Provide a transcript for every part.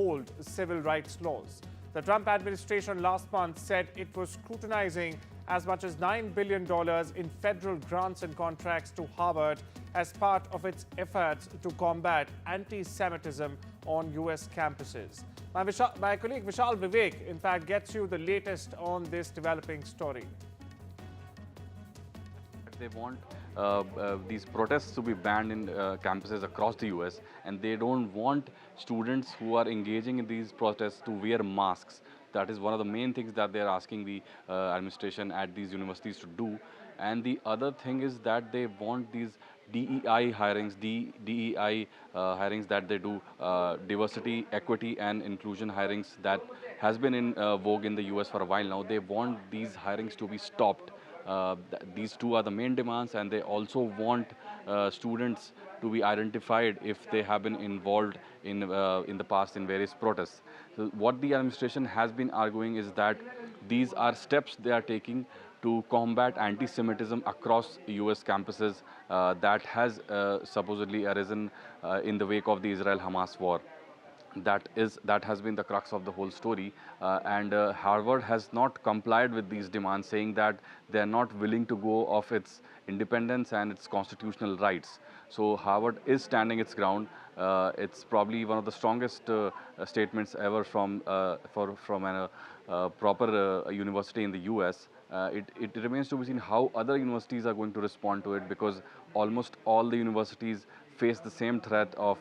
uphold civil rights laws. The Trump administration last month said it was scrutinizing as much as $9 billion in federal grants and contracts to Harvard as part of its efforts to combat anti-Semitism on US campuses. My colleague Vishal Vivek, in fact, gets you the latest on this developing story. They want these protests to be banned in campuses across the US, and they don't want students who are engaging in these protests to wear masks. That is one of the main things that they're asking the administration at these universities to do. And the other thing is that they want these DEI hirings, DEI hirings that they do, diversity, equity and inclusion hirings that has been in vogue in the US for a while now. They want these hirings to be stopped. These two are the main demands, and they also want students to be identified if they have been involved in the past in various protests. So what the administration has been arguing is that these are steps they are taking to combat anti-Semitism across US campuses that has supposedly arisen in the wake of the Israel-Hamas war. That has been the crux of the whole story, and Harvard has not complied with these demands, saying that they are not willing to go off its independence and its constitutional rights. So Harvard is standing its ground. It's probably one of the strongest statements ever from a proper university in the US. It remains to be seen how other universities are going to respond to it, because almost all the universities face the same threat of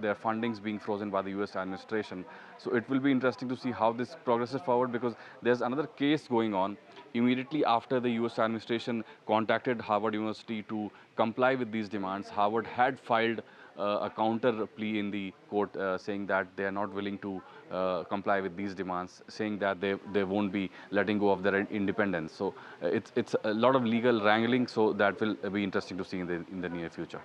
their fundings being frozen by the US administration. So it will be interesting to see how this progresses forward, because there's another case going on. Immediately after the US administration contacted Harvard University to comply with these demands, Harvard had filed a counter plea in the court saying that they are not willing to comply with these demands, saying that they won't be letting go of their independence. So it's a lot of legal wrangling, so that will be interesting to see in the near future.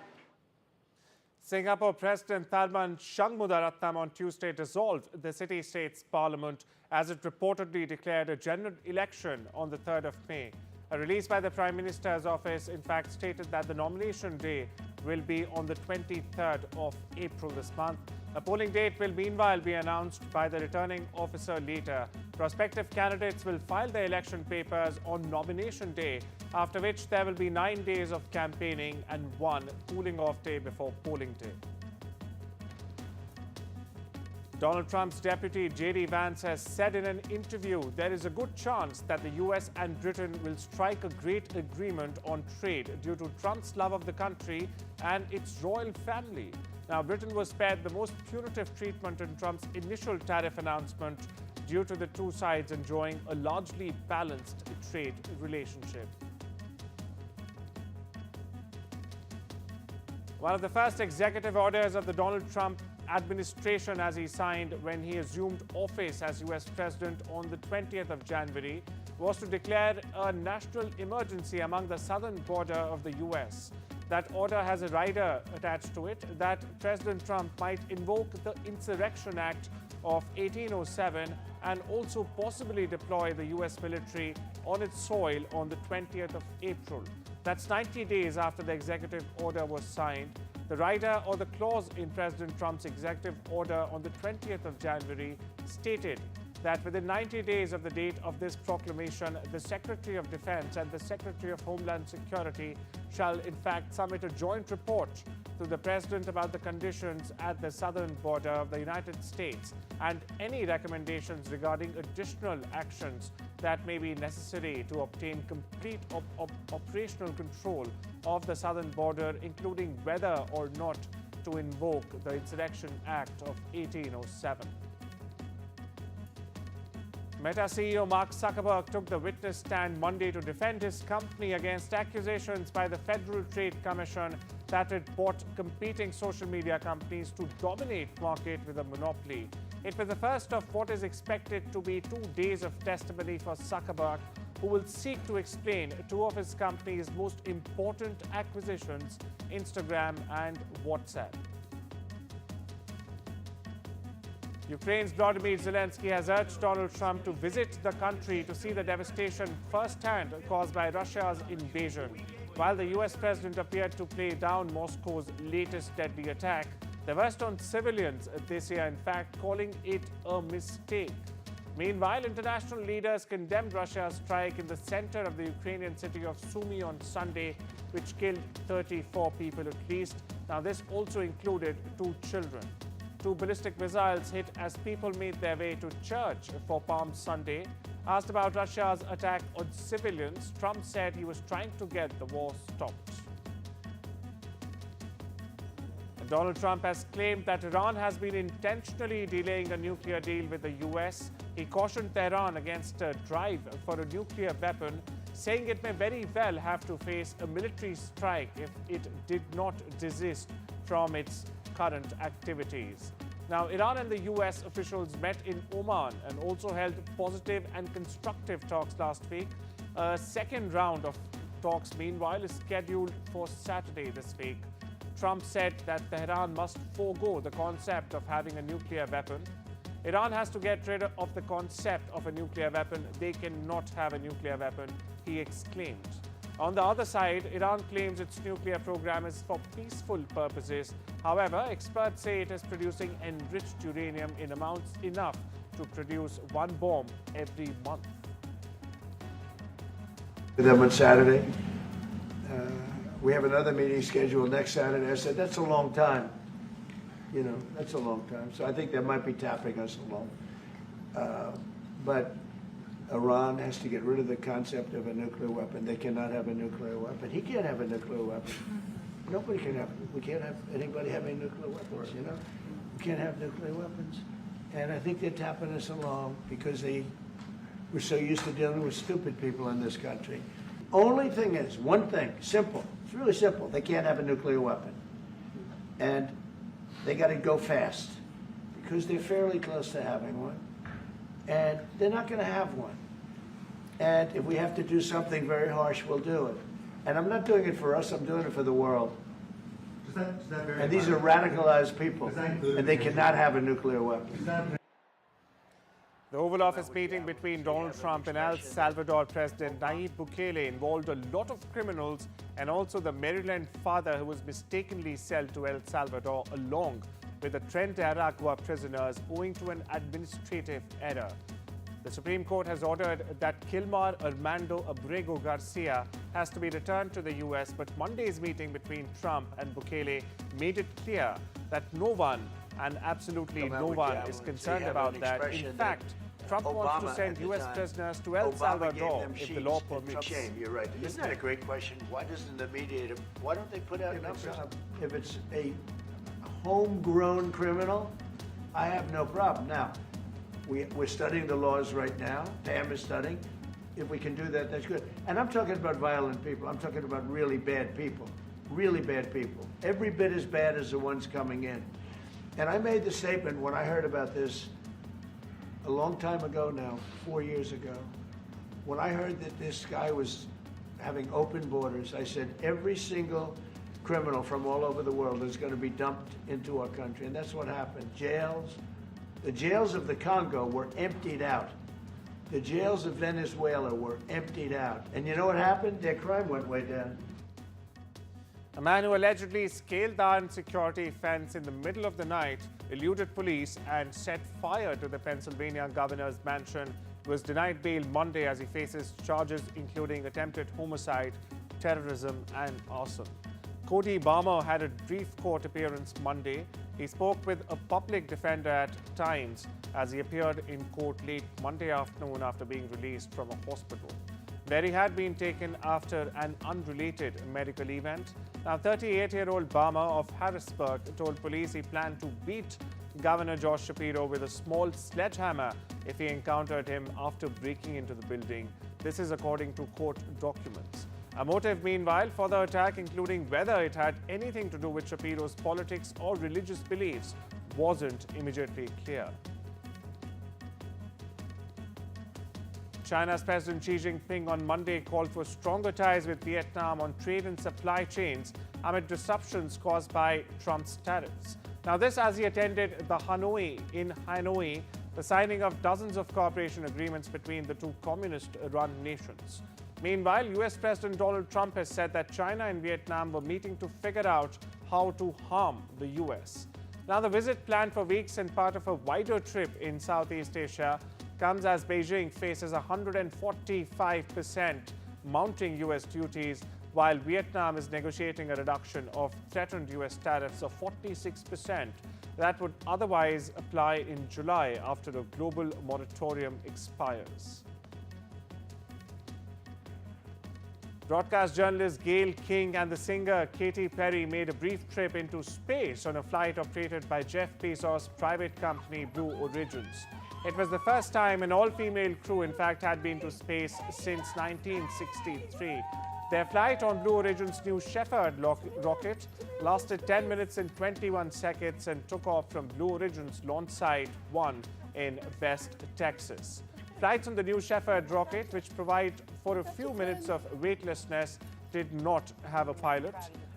Singapore President Tharman Shanmugaratnam on Tuesday dissolved the city-state's parliament as it reportedly declared a general election on the 3rd of May. A release by the Prime Minister's office, in fact, stated that the nomination day will be on the 23rd of April this month. A polling date will meanwhile be announced by the returning officer later. Prospective candidates will file their election papers on nomination day, after which there will be 9 days of campaigning and 1 cooling-off day before polling day. Donald Trump's deputy J.D. Vance has said in an interview there is a good chance that the US and Britain will strike a great agreement on trade due to Trump's love of the country and its royal family. Now, Britain was spared the most punitive treatment in Trump's initial tariff announcement due to the two sides enjoying a largely balanced trade relationship. One of the first executive orders of the Donald Trump administration as he signed when he assumed office as US President on the 20th of January was to declare a national emergency among the southern border of the US. That order has a rider attached to it that President Trump might invoke the Insurrection Act of 1807 and also possibly deploy the US military on its soil on the 20th of April. That's 90 days after the executive order was signed. The rider or the clause in President Trump's executive order on the 20th of January stated that within 90 days of the date of this proclamation, the Secretary of Defense and the Secretary of Homeland Security shall in fact submit a joint report to the President about the conditions at the southern border of the United States and any recommendations regarding additional actions that may be necessary to obtain complete operational control of the southern border, including whether or not to invoke the Insurrection Act of 1807. Meta CEO Mark Zuckerberg took the witness stand Monday to defend his company against accusations by the Federal Trade Commission that it bought competing social media companies to dominate market with a monopoly. It was the first of what is expected to be 2 days of testimony for Zuckerberg, who will seek to explain two of his company's most important acquisitions, Instagram and WhatsApp. Ukraine's Volodymyr Zelensky has urged Donald Trump to visit the country to see the devastation firsthand caused by Russia's invasion. While the US president appeared to play down Moscow's latest deadly attack, The West on civilians this year, in fact, calling it a mistake. Meanwhile, international leaders condemned Russia's strike in the center of the Ukrainian city of Sumy on Sunday, which killed 34 people at least. Now, this also included 2 children. 2 ballistic missiles hit as people made their way to church for Palm Sunday. Asked about Russia's attack on civilians, Trump said he was trying to get the war stopped. Donald Trump has claimed that Iran has been intentionally delaying a nuclear deal with the US. He cautioned Tehran against a drive for a nuclear weapon, saying it may very well have to face a military strike if it did not desist from its current activities. Now, Iran and the US officials met in Oman and also held positive and constructive talks last week. A second round of talks, meanwhile, is scheduled for Saturday this week. Trump said that Tehran must forego the concept of having a nuclear weapon. Iran has to get rid of the concept of a nuclear weapon. They cannot have a nuclear weapon, he exclaimed. On the other side, Iran claims its nuclear program is for peaceful purposes. However, experts say it is producing enriched uranium in amounts enough to produce 1 bomb every month. Them on Saturday. We have another meeting scheduled next Saturday. I said, that's a long time. You know, that's a long time. So I think they might be tapping us along. But Iran has to get rid of the concept of a nuclear weapon. They cannot have a nuclear weapon. He can't have a nuclear weapon. Nobody can have, we can't have anybody having nuclear weapons, you know? We can't have nuclear weapons. And I think they're tapping us along because we're so used to dealing with stupid people in this country. Only thing is, one thing, simple. It's really simple. They can't have a nuclear weapon. And they got to go fast because they're fairly close to having one. And they're not going to have one. And if we have to do something very harsh, we'll do it. And I'm not doing it for us, I'm doing it for the world. And these are radicalized people, and they cannot have a nuclear weapon. The Oval Office meeting between Donald Trump and El Salvador President Nayib Bukele involved a lot of criminals and also the Maryland father who was mistakenly sold to El Salvador along with the Trent Aragua prisoners owing to an administrative error. The Supreme Court has ordered that Kilmar Armando Abrego Garcia has to be returned to the US, but Monday's meeting between Trump and Bukele made it clear that no one, and absolutely no one, is concerned about that. In fact, Trump wants to send US prisoners to El Salvador if the law permits. You're right. Isn't that a great question? Why doesn't the mediator, why don't they put out numbers? If it's a homegrown criminal, I have no problem. Now, we're studying the laws right now. Pam is studying. If we can do that, that's good. And I'm talking about violent people. I'm talking about really bad people. Really bad people. Every bit as bad as the ones coming in. And I made the statement when I heard about this a long time ago now, 4 years ago. When I heard that this guy was having open borders, I said every single criminal from all over the world is going to be dumped into our country. And that's what happened. Jails. The jails of the Congo were emptied out. The jails of Venezuela were emptied out. And you know what happened? Their crime went way down. A man who allegedly scaled the armed security fence in the middle of the night, eluded police and set fire to the Pennsylvania governor's mansion was denied bail Monday as he faces charges including attempted homicide, terrorism and arson. Cody Balmer had a brief court appearance Monday. He spoke with a public defender at times as he appeared in court late Monday afternoon after being released from a hospital, where he had been taken after an unrelated medical event. Now, 38-year-old Balmer of Harrisburg told police he planned to beat Governor Josh Shapiro with a small sledgehammer if he encountered him after breaking into the building. This is according to court documents. A motive, meanwhile, for the attack, including whether it had anything to do with Shapiro's politics or religious beliefs, wasn't immediately clear. China's President Xi Jinping on Monday called for stronger ties with Vietnam on trade and supply chains amid disruptions caused by Trump's tariffs. Now, this as he attended in Hanoi, the signing of dozens of cooperation agreements between the two communist-run nations. Meanwhile, US President Donald Trump has said that China and Vietnam were meeting to figure out how to harm the US. Now, the visit planned for weeks and part of a wider trip in Southeast Asia comes as Beijing faces 145% mounting U.S. duties, while Vietnam is negotiating a reduction of threatened U.S. tariffs of 46% that would otherwise apply in July after a global moratorium expires. Broadcast journalist Gayle King and the singer Katy Perry made a brief trip into space on a flight operated by Jeff Bezos' private company Blue Origins. It was the first time an all-female crew, in fact, had been to space since 1963. Their flight on Blue Origin's New Shepard rocket lasted 10 minutes and 21 seconds and took off from Blue Origin's launch site 1 in West Texas. Flights on the New Shepard rocket, which provide for a few minutes of weightlessness, did not have a pilot.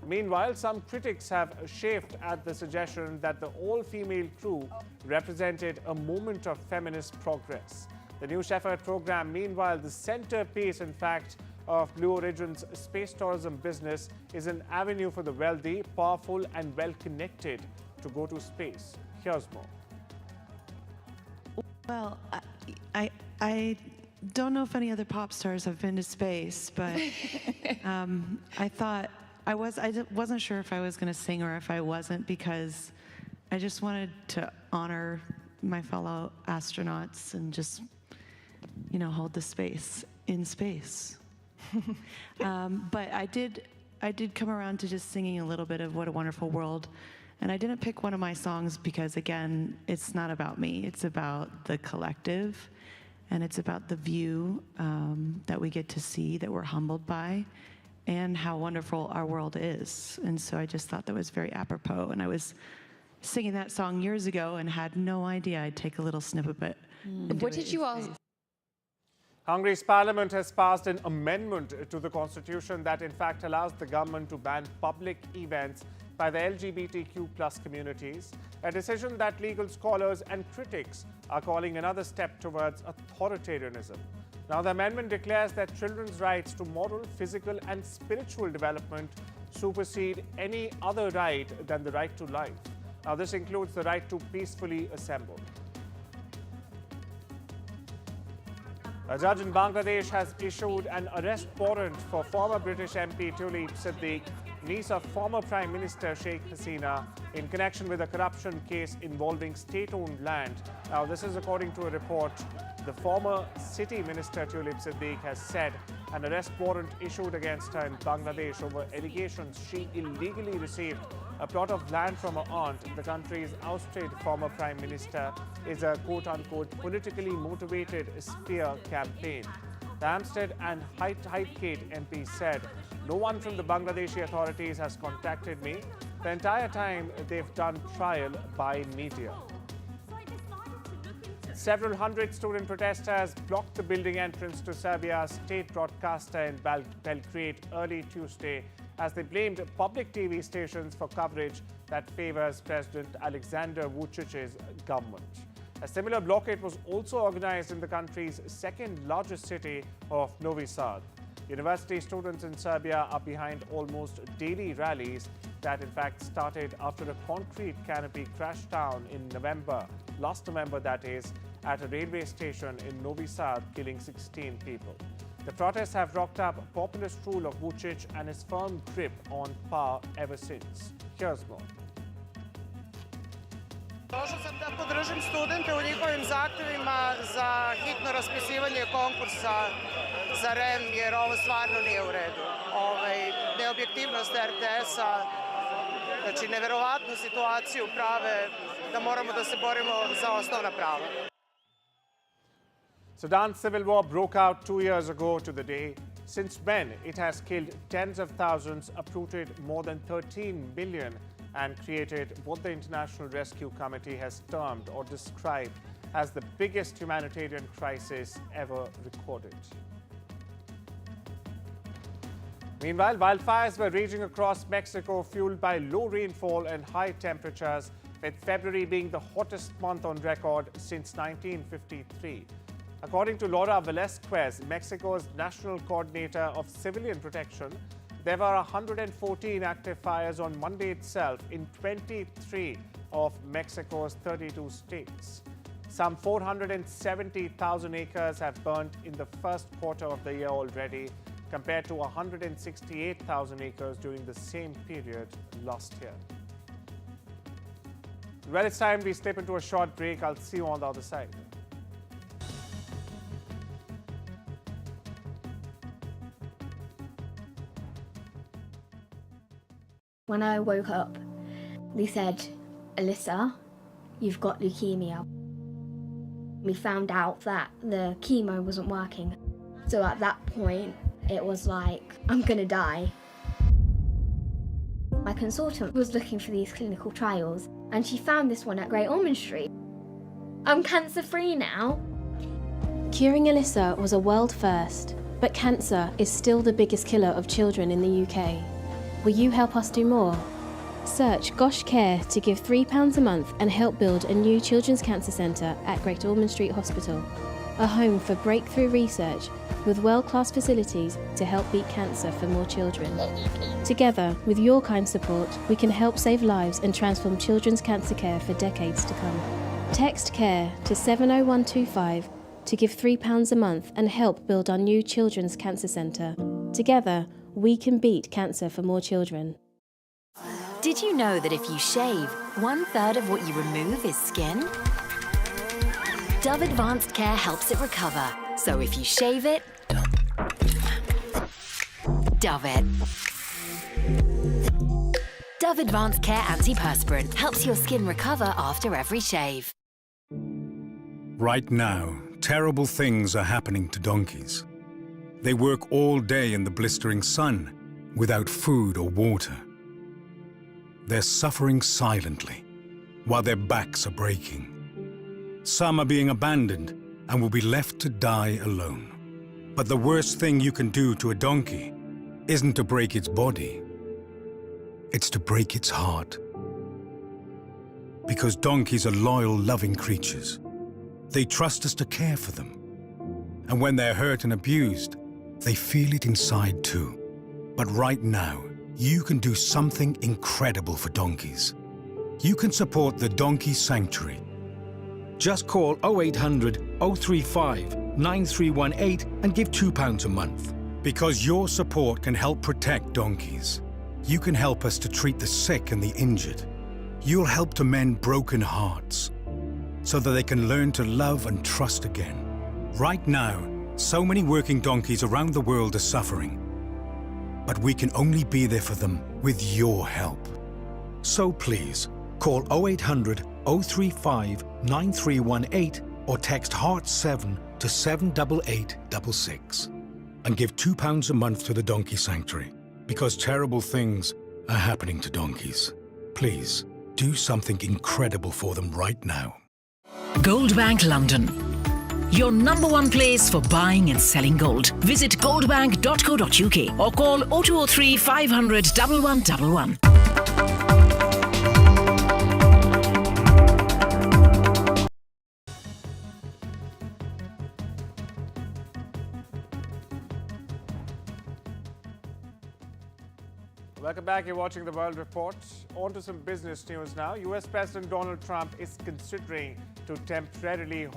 Meanwhile, some critics have chafed at the suggestion that the all-female crew represented a moment of feminist progress. The New Shepard program, meanwhile, the centerpiece, in fact, of Blue Origin's space tourism business, is an avenue for the wealthy, powerful, and well-connected to go to space. Here's more. Well, I don't know if any other pop stars have been to space, but I thought I wasn't sure if I was going to sing or if I wasn't, because I just wanted to honor my fellow astronauts and just, you know, hold the space in space. But I did come around to just singing a little bit of What a Wonderful World. And I didn't pick one of my songs because, again, it's not about me. It's about the collective, and it's about the view that we get to see, that we're humbled by, and how wonderful our world is. And so I just thought that was very apropos. And I was singing that song years ago and had no idea I'd take a little snippet. What did you all... Hungary's parliament has passed an amendment to the constitution that in fact allows the government to ban public events by the LGBTQ plus communities, a decision that legal scholars and critics are calling another step towards authoritarianism. Now, the amendment declares that children's rights to moral, physical, and spiritual development supersede any other right than the right to life. Now, this includes the right to peacefully assemble. A judge in Bangladesh has issued an arrest warrant for former British MP Tulip Siddiq, niece of former Prime Minister Sheikh Hasina, in connection with a corruption case involving state-owned land. Now, this is according to a report. The former City Minister Tulip Siddiq has said an arrest warrant issued against her in Bangladesh over allegations she illegally received a plot of land from her aunt. The country's ousted former Prime Minister is a quote-unquote politically motivated smear campaign. The Hampstead and Highgate MP said, "No one from the Bangladeshi authorities has contacted me. The entire time they've done trial by media." Several hundred student protesters blocked the building entrance to Serbia's state broadcaster in Belgrade early Tuesday as they blamed public TV stations for coverage that favors President Alexander Vucic's government. A similar blockade was also organized in the country's second largest city of Novi Sad. University students in Serbia are behind almost daily rallies that in fact started after a concrete canopy crashed down in last November that is, at a railway station in Novi Sad, killing 16 people. The protests have rocked up populist rule of Vucic and his firm grip on power ever since. Here's more. Došla sam da podržim studente u njihovim zahtjevima za hitno raspisivanje konkursa za REM, jer ovo stvarno nije u redu. Neobjektivnost RTS-a, znači neverovatnu situaciju prave da moramo da se borimo za osnovna prava. Sudan's civil war broke out 2 years ago to the day. Since then, it has killed tens of thousands, uprooted more than 13 million, and created what the International Rescue Committee has termed or described as the biggest humanitarian crisis ever recorded. Meanwhile, wildfires were raging across Mexico, fueled by low rainfall and high temperatures, with February being the hottest month on record since 1953. According to Laura Velasquez, Mexico's National Coordinator of Civilian Protection, there were 114 active fires on Monday itself in 23 of Mexico's 32 states. Some 470,000 acres have burnt in the first quarter of the year already, compared to 168,000 acres during the same period last year. Well, it's time we step into a short break. I'll see you on the other side. When I woke up, they said, "Alyssa, you've got leukemia." We found out that the chemo wasn't working. So at that point, it was like, I'm gonna die. My consultant was looking for these clinical trials, and she found this one at Great Ormond Street. I'm cancer-free now. Curing Alyssa was a world first, but cancer is still the biggest killer of children in the UK. Will you help us do more? Search Gosh Care to give £3 a month and help build a new children's cancer centre at Great Ormond Street Hospital, a home for breakthrough research with world-class facilities to help beat cancer for more children. Together, with your kind support, we can help save lives and transform children's cancer care for decades to come. Text CARE to 70125 to give £3 a month and help build our new children's cancer centre. Together, we can beat cancer for more children. Did you know that if you shave, 1/3 of what you remove is skin? Dove Advanced Care helps it recover. So if you shave it, Dove it. Dove Advanced Care Antiperspirant helps your skin recover after every shave. Right now, terrible things are happening to donkeys. They work all day in the blistering sun, without food or water. They're suffering silently, while their backs are breaking. Some are being abandoned and will be left to die alone. But the worst thing you can do to a donkey isn't to break its body. It's to break its heart. Because donkeys are loyal, loving creatures. They trust us to care for them. And when they're hurt and abused, they feel it inside too. But right now, you can do something incredible for donkeys. You can support the Donkey Sanctuary. Just call 0800 035 9318 and give £2 a month. Because your support can help protect donkeys. You can help us to treat the sick and the injured. You'll help to mend broken hearts so that they can learn to love and trust again. Right now, so many working donkeys around the world are suffering. But we can only be there for them with your help. So please, call 0800 035 9318 or text HEART7 to 78866 and give £2 a month to the Donkey Sanctuary, because terrible things are happening to donkeys. Please, do something incredible for them right now. Goldbank London, your #1 place for buying and selling gold. Visit goldbank.co.uk or call 0203 500 1111. Welcome back. You're watching The World Report. On to some business news now. US President Donald Trump is considering to temporarily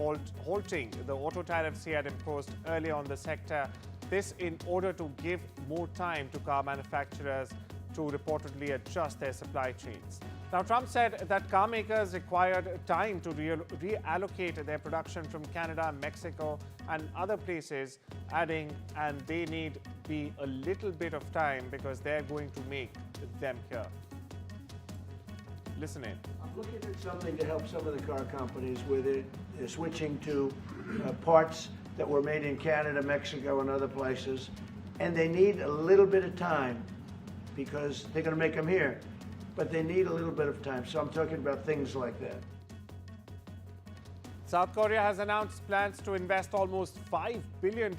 halting the auto tariffs he had imposed earlier on the sector. This in order to give more time to car manufacturers to reportedly adjust their supply chains. Now, Trump said that car makers required time to reallocate their production from Canada, Mexico, and other places, adding, and they need be a little bit of time because they're going to make them here. Listen in. I'm looking at something to help some of the car companies where they're switching to parts that were made in Canada, Mexico, and other places, and they need a little bit of time because they're going to make them here. But they need a little bit of time. So I'm talking about things like that. South Korea has announced plans to invest almost $5 billion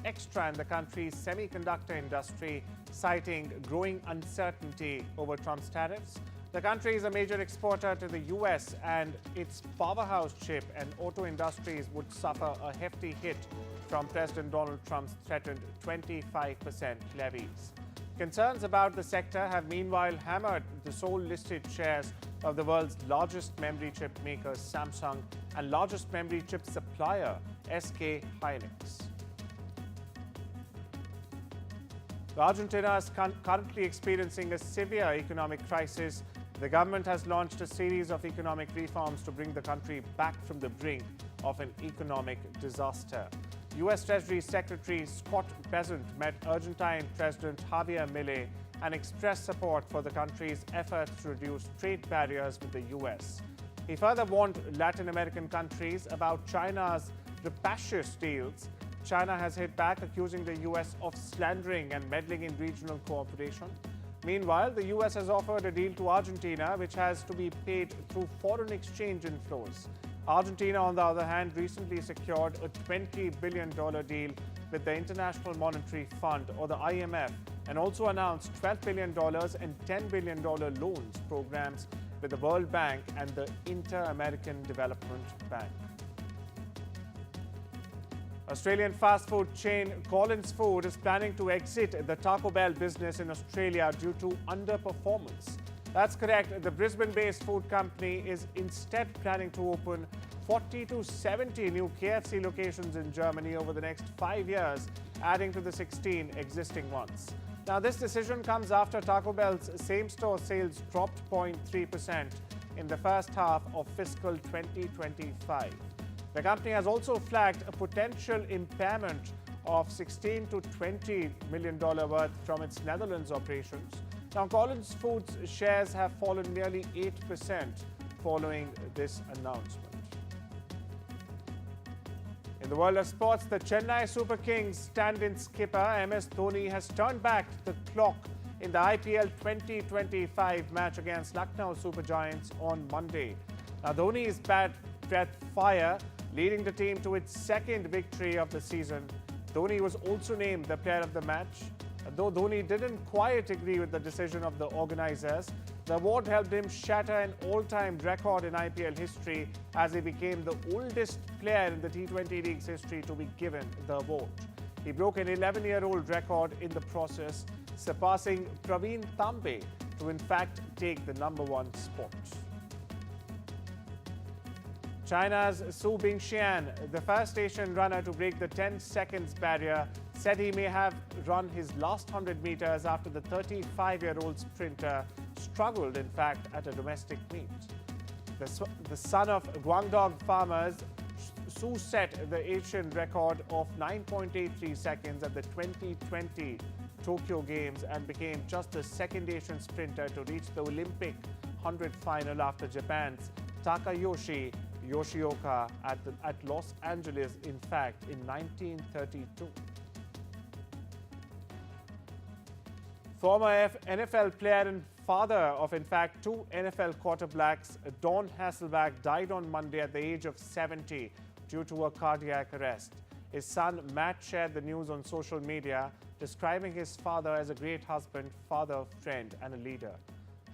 extra in the country's semiconductor industry, citing growing uncertainty over Trump's tariffs. The country is a major exporter to the US, and its powerhouse chip and auto industries would suffer a hefty hit from President Donald Trump's threatened 25% levies. Concerns about the sector have meanwhile hammered the Seoul-listed shares of the world's largest memory chip maker, Samsung, and largest memory chip supplier, SK Hynix. Argentina is currently experiencing a severe economic crisis. The government has launched a series of economic reforms to bring the country back from the brink of an economic disaster. U.S. Treasury Secretary Scott Bessent met Argentine President Javier Milei and expressed support for the country's efforts to reduce trade barriers with the U.S. He further warned Latin American countries about China's rapacious deals. China has hit back, accusing the U.S. of slandering and meddling in regional cooperation. Meanwhile, the U.S. has offered a deal to Argentina, which has to be paid through foreign exchange inflows. Argentina, on the other hand, recently secured a $20 billion deal with the International Monetary Fund, or the IMF, and also announced $12 billion and $10 billion loans programs with the World Bank and the Inter-American Development Bank. Australian fast food chain Collins Food is planning to exit the Taco Bell business in Australia due to underperformance. That's correct. The Brisbane-based food company is instead planning to open 40 to 70 new KFC locations in Germany over the next 5 years, adding to the 16 existing ones. Now, this decision comes after Taco Bell's same-store sales dropped 0.3% in the first half of fiscal 2025. The company has also flagged a potential impairment of $16 to $20 million worth from its Netherlands operations. Now, Collins Foods shares have fallen nearly 8% following this announcement. In the world of sports, the Chennai Super Kings stand-in skipper MS Dhoni has turned back the clock in the IPL 2025 match against Lucknow Super Giants on Monday. Now, Dhoni's bat breath fire, leading the team to its second victory of the season. Dhoni was also named the player of the match. Though Dhoni didn't quite agree with the decision of the organizers, the award helped him shatter an all-time record in IPL history as he became the oldest player in the T20 League's history to be given the award. He broke an 11-year-old record in the process, surpassing Praveen Tambe to in fact take the #1 spot. China's Su Bingxian, the first Asian runner to break the 10 seconds barrier, said he may have run his last 100 meters after the 35-year-old sprinter struggled, in fact, at a domestic meet. The son of Guangdong farmers, Su set the Asian record of 9.83 seconds at the 2020 Tokyo Games and became just the second Asian sprinter to reach the Olympic 100 final after Japan's Takayoshi Yoshioka at Los Angeles, in fact, in 1932. Former NFL player and father of, in fact, 2 NFL quarterbacks, Don Hasselbeck, died on Monday at the age of 70 due to a cardiac arrest. His son, Matt, shared the news on social media, describing his father as a great husband, father, friend, and a leader.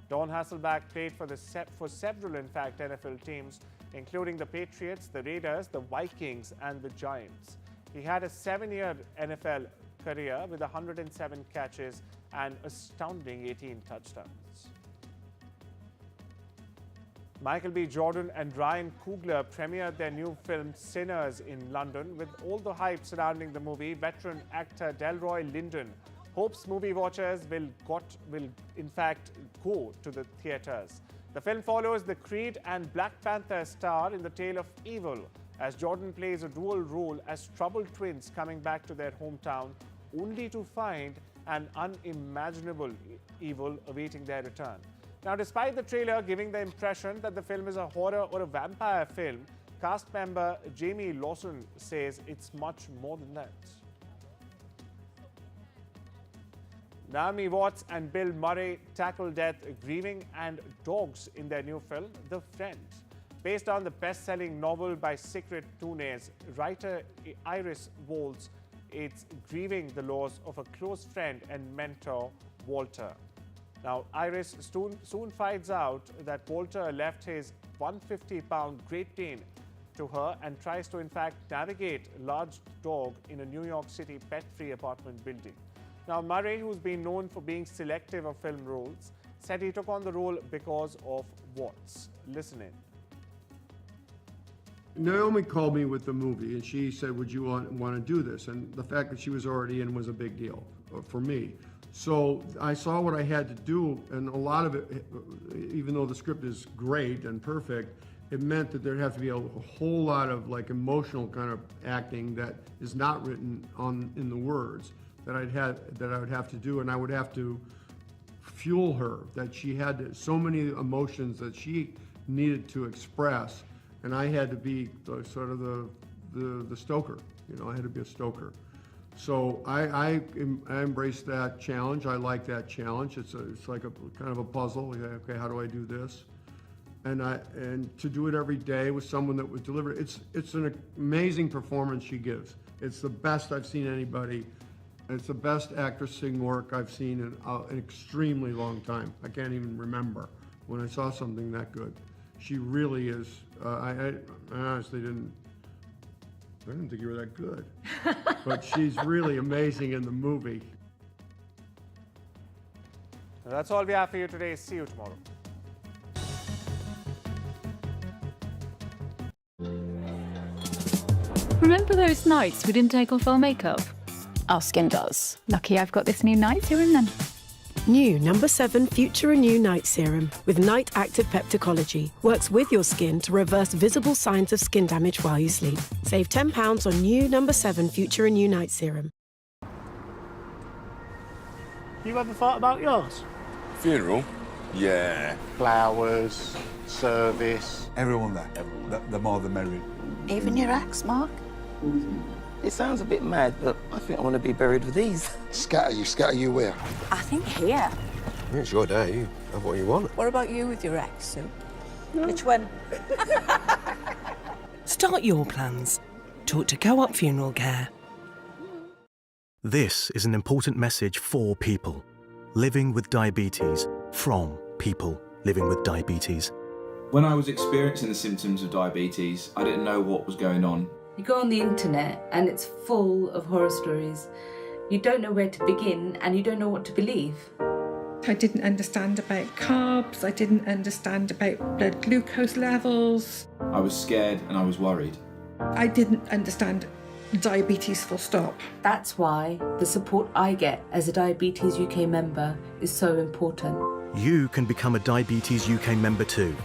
Don Hasselbeck played for several, in fact, NFL teams, including the Patriots, the Raiders, the Vikings, and the Giants. He had a 7-year NFL career with 107 catches and astounding 18 touchdowns. Michael B. Jordan and Ryan Coogler premiered their new film Sinners in London. With all the hype surrounding the movie, veteran actor Delroy Linden hopes movie watchers will in fact go to the theatres. The film follows the Creed and Black Panther star in the tale of evil, as Jordan plays a dual role as troubled twins coming back to their hometown, only to find an unimaginable evil awaiting their return. Now, despite the trailer giving the impression that the film is a horror or a vampire film, cast member Jamie Lawson says it's much more than that. Naomi Watts and Bill Murray tackle death, grieving, and dogs in their new film, The Friend. Based on the best-selling novel by Secret Tunes, writer Iris Waltz, it's grieving the loss of a close friend and mentor, Walter. Now, Iris soon finds out that Walter left his 150-pound Great Dane to her and tries to, in fact, navigate a large dog in a New York City pet-free apartment building. Now, Murray, who's been known for being selective of film roles, said he took on the role because of watts. Listen in. Naomi called me with the movie and she said, would you want to do this? And the fact that she was already in was a big deal for me. So I saw what I had to do, and a lot of it, even though the script is great and perfect, it meant that there'd have to be a whole lot of like emotional kind of acting that is not written in the words that I would have to do, and I would have to fuel her, that she had so many emotions that she needed to express, and I had to be sort of the stoker. You know, I had to be a stoker. So I embraced that challenge. I like that challenge. It's like a kind of a puzzle. Okay, how do I do this? And to do it every day with someone that would deliver. It's an amazing performance she gives. It's the best I've seen anybody. It's the best actressing work I've seen in an extremely long time. I can't even remember when I saw something that good. She really is. I honestly didn't think you were that good. But she's really amazing in the movie. That's all we have for you today. See you tomorrow. Remember those nights we didn't take off our makeup? Our skin does. Lucky I've got this new night serum then. New No. 7 Future Renew Night Serum with Night Active Peptidology works with your skin to reverse visible signs of skin damage while you sleep. Save £10 on new No. 7 Future Renew Night Serum. You ever thought about yours? Funeral? Yeah. Flowers, service. Everyone there. The more the merrier. Even your ex, Mark? It sounds a bit mad, but I think I want to be buried with these. Scatter you where? I think here. It's your day. You have what you want. What about you with your ex, Sue? Which one? Start your plans. Talk to Go Up Funeral Care. This is an important message for people living with diabetes from people living with diabetes. When I was experiencing the symptoms of diabetes, I didn't know what was going on. You go on the internet and it's full of horror stories. You don't know where to begin and you don't know what to believe. I didn't understand about carbs, I didn't understand about blood glucose levels. I was scared and I was worried. I didn't understand diabetes full stop. That's why the support I get as a Diabetes UK member is so important. You can become a Diabetes UK member too.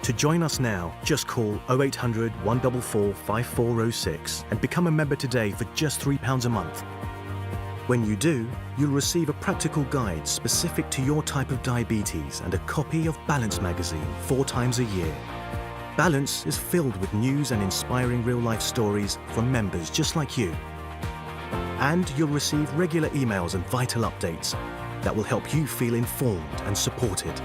To join us now, just call 0800 144 5406 and become a member today for just £3 a month. When you do, you'll receive a practical guide specific to your type of diabetes and a copy of Balance magazine 4 times a year. Balance is filled with news and inspiring real-life stories from members just like you. And you'll receive regular emails and vital updates that will help you feel informed and supported.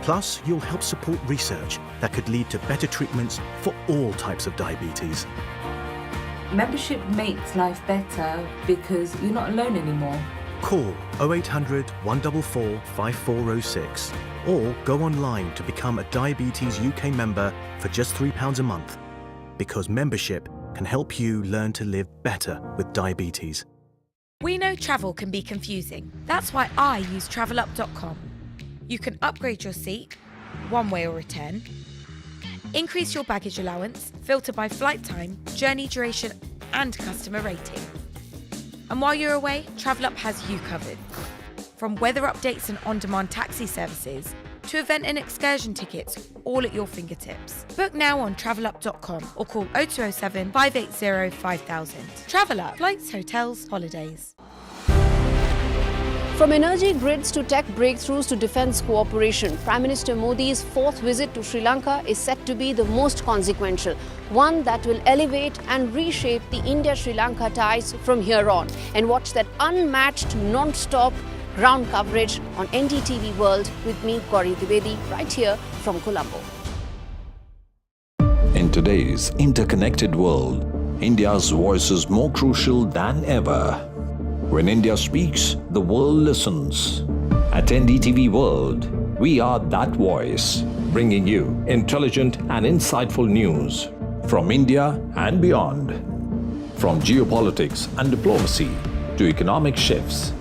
Plus, you'll help support research that could lead to better treatments for all types of diabetes. Membership makes life better because you're not alone anymore. Call 0800 144 5406 or go online to become a Diabetes UK member for just £3 a month. Because membership can help you learn to live better with diabetes. We know travel can be confusing. That's why I use travelup.com. You can upgrade your seat, one way or return, increase your baggage allowance, filter by flight time, journey duration, and customer rating. And while you're away, TravelUp has you covered. From weather updates and on-demand taxi services to event and excursion tickets, all at your fingertips. Book now on travelup.com or call 0207 580 5000. TravelUp, flights, hotels, holidays. From energy grids to tech breakthroughs to defence cooperation, Prime Minister Modi's 4th visit to Sri Lanka is set to be the most consequential, one that will elevate and reshape the India-Sri Lanka ties from here on. And watch that unmatched, non-stop ground coverage on NDTV World with me, Gauri Dwivedi, right here from Colombo. In today's interconnected world, India's voice is more crucial than ever. When India speaks, the world listens. At NDTV World, we are that voice, bringing you intelligent and insightful news from India and beyond. From geopolitics and diplomacy to economic shifts,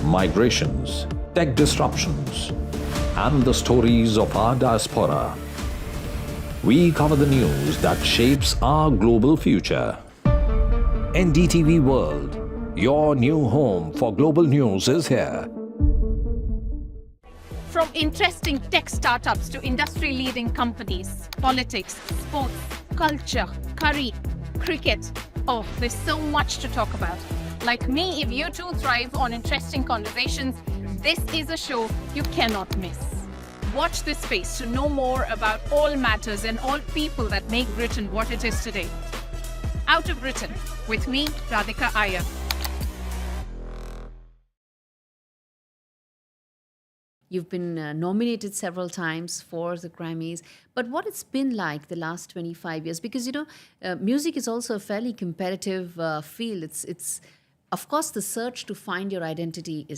migrations, tech disruptions, and the stories of our diaspora, We cover the news that shapes our global future. NDTV World, your new home for global news is here. From interesting tech startups to industry-leading companies, politics, sports, culture, curry, cricket. Oh, there's so much to talk about. Like me, if you too thrive on interesting conversations, this is a show you cannot miss. Watch this space to know more about all matters and all people that make Britain what it is today. Out of Britain, with me, Radhika Iyer. You've been nominated several times for the Grammys, but what it's been like the last 25 years? Because, you know, music is also a fairly competitive field. It's of course, the search to find your identity is